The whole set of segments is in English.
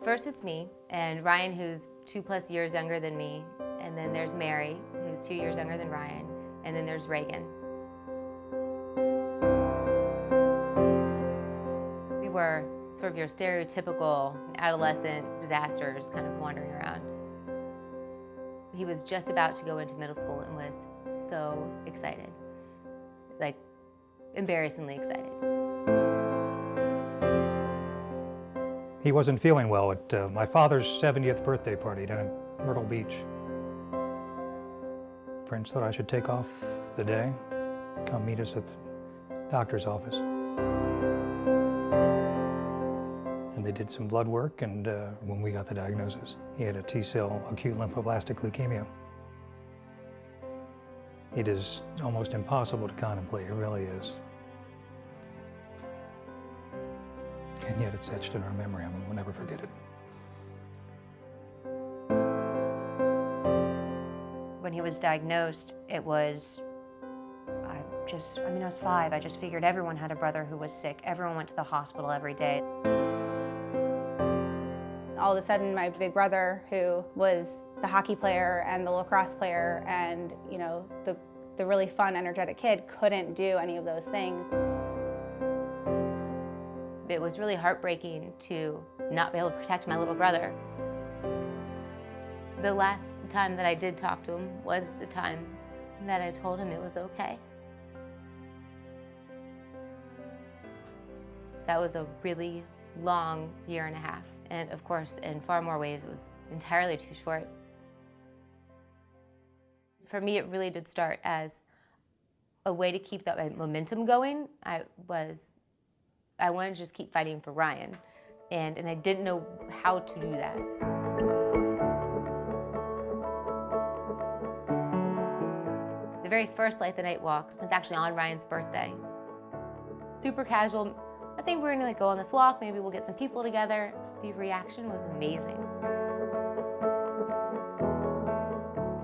First it's me, and Ryan, who's 2+ years younger than me, and then there's Mary, who's 2 years younger than Ryan, and then there's Reagan. We were sort of your stereotypical adolescent disasters kind of wandering around. He was just about to go into middle school and was so excited, like embarrassingly excited. He wasn't feeling well at my father's 70th birthday party down in Myrtle Beach. Prince thought I should take off the day, come meet us at the doctor's office. And they did some blood work, and when we got the diagnosis, he had a T-cell acute lymphoblastic leukemia. It is almost impossible to contemplate, it really is. And yet it's etched in our memory, and we'll never forget it. When he was diagnosed, it was, I was 5. I just figured everyone had a brother who was sick. Everyone went to the hospital every day. All of a sudden, my big brother, who was the hockey player and the lacrosse player and, you know, the really fun, energetic kid, couldn't do any of those things. It was really heartbreaking to not be able to protect my little brother. The last time that I did talk to him was the time that I told him it was okay. That was a really long 1.5 years. And of course, in far more ways, it was entirely too short. For me, it really did start as a way to keep that momentum going. I wanted to just keep fighting for Ryan, and I didn't know how to do that. The very first Light the Night walk was actually on Ryan's birthday. Super casual. I think we're gonna go on this walk, maybe we'll get some people together. The reaction was amazing.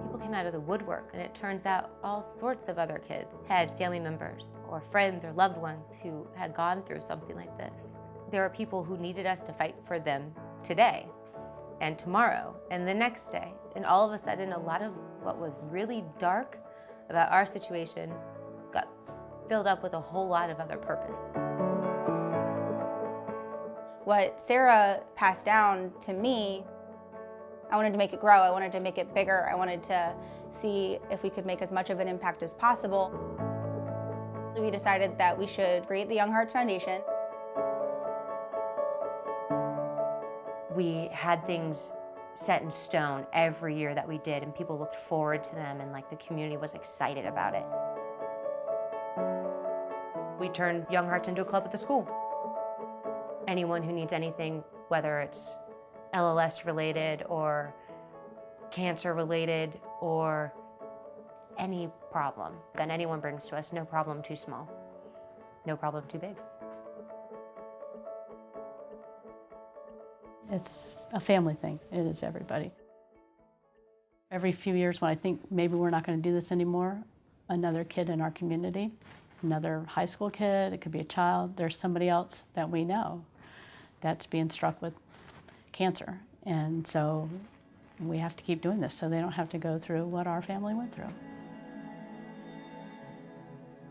People came out of the woodwork, and it turns out all sorts of other kids had family members or friends or loved ones who had gone through something like this. There are people who needed us to fight for them today and tomorrow and the next day. And all of a sudden, a lot of what was really dark about our situation got filled up with a whole lot of other purpose. What Sarah passed down to me, I wanted to make it grow. I wanted to make it bigger. I wanted to see if we could make as much of an impact as possible. We decided that we should create the Young Hearts Foundation. We had things set in stone every year that we did, and people looked forward to them, and like the community was excited about it. We turned Young Hearts into a club at the school. Anyone who needs anything, whether it's LLS related or cancer related or any problem that anyone brings to us, no problem too small, no problem too big. It's a family thing. It is everybody. Every few years when I think maybe we're not going to do this anymore, another kid in our community, another high school kid, it could be a child, there's somebody else that we know that's being struck with cancer. And so we have to keep doing this so they don't have to go through what our family went through.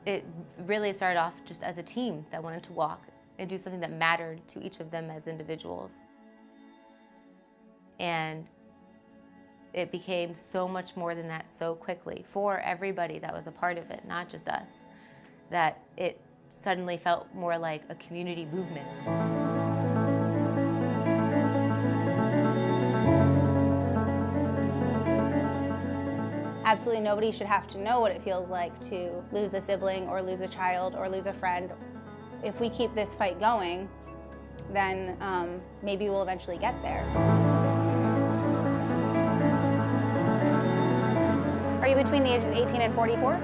It really started off just as a team that wanted to walk and do something that mattered to each of them as individuals. And it became so much more than that so quickly for everybody that was a part of it, not just us, that it suddenly felt more like a community movement. Absolutely nobody should have to know what it feels like to lose a sibling or lose a child or lose a friend. If we keep this fight going, then maybe we'll eventually get there. Are you between the ages of 18 and 44?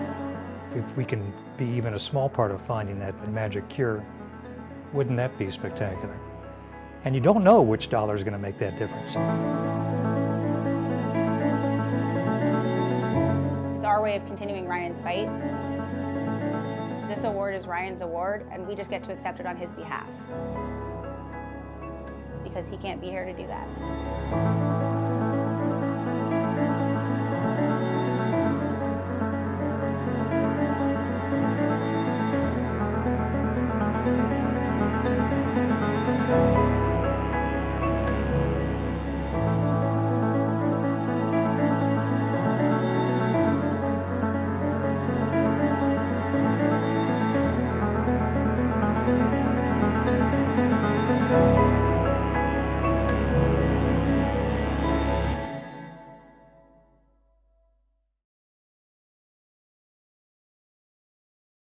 If we can be even a small part of finding that magic cure, wouldn't that be spectacular? And you don't know which dollar is going to make that difference. It's our way of continuing Ryan's fight. This award is Ryan's award, and we just get to accept it on his behalf. because he can't be here to do that.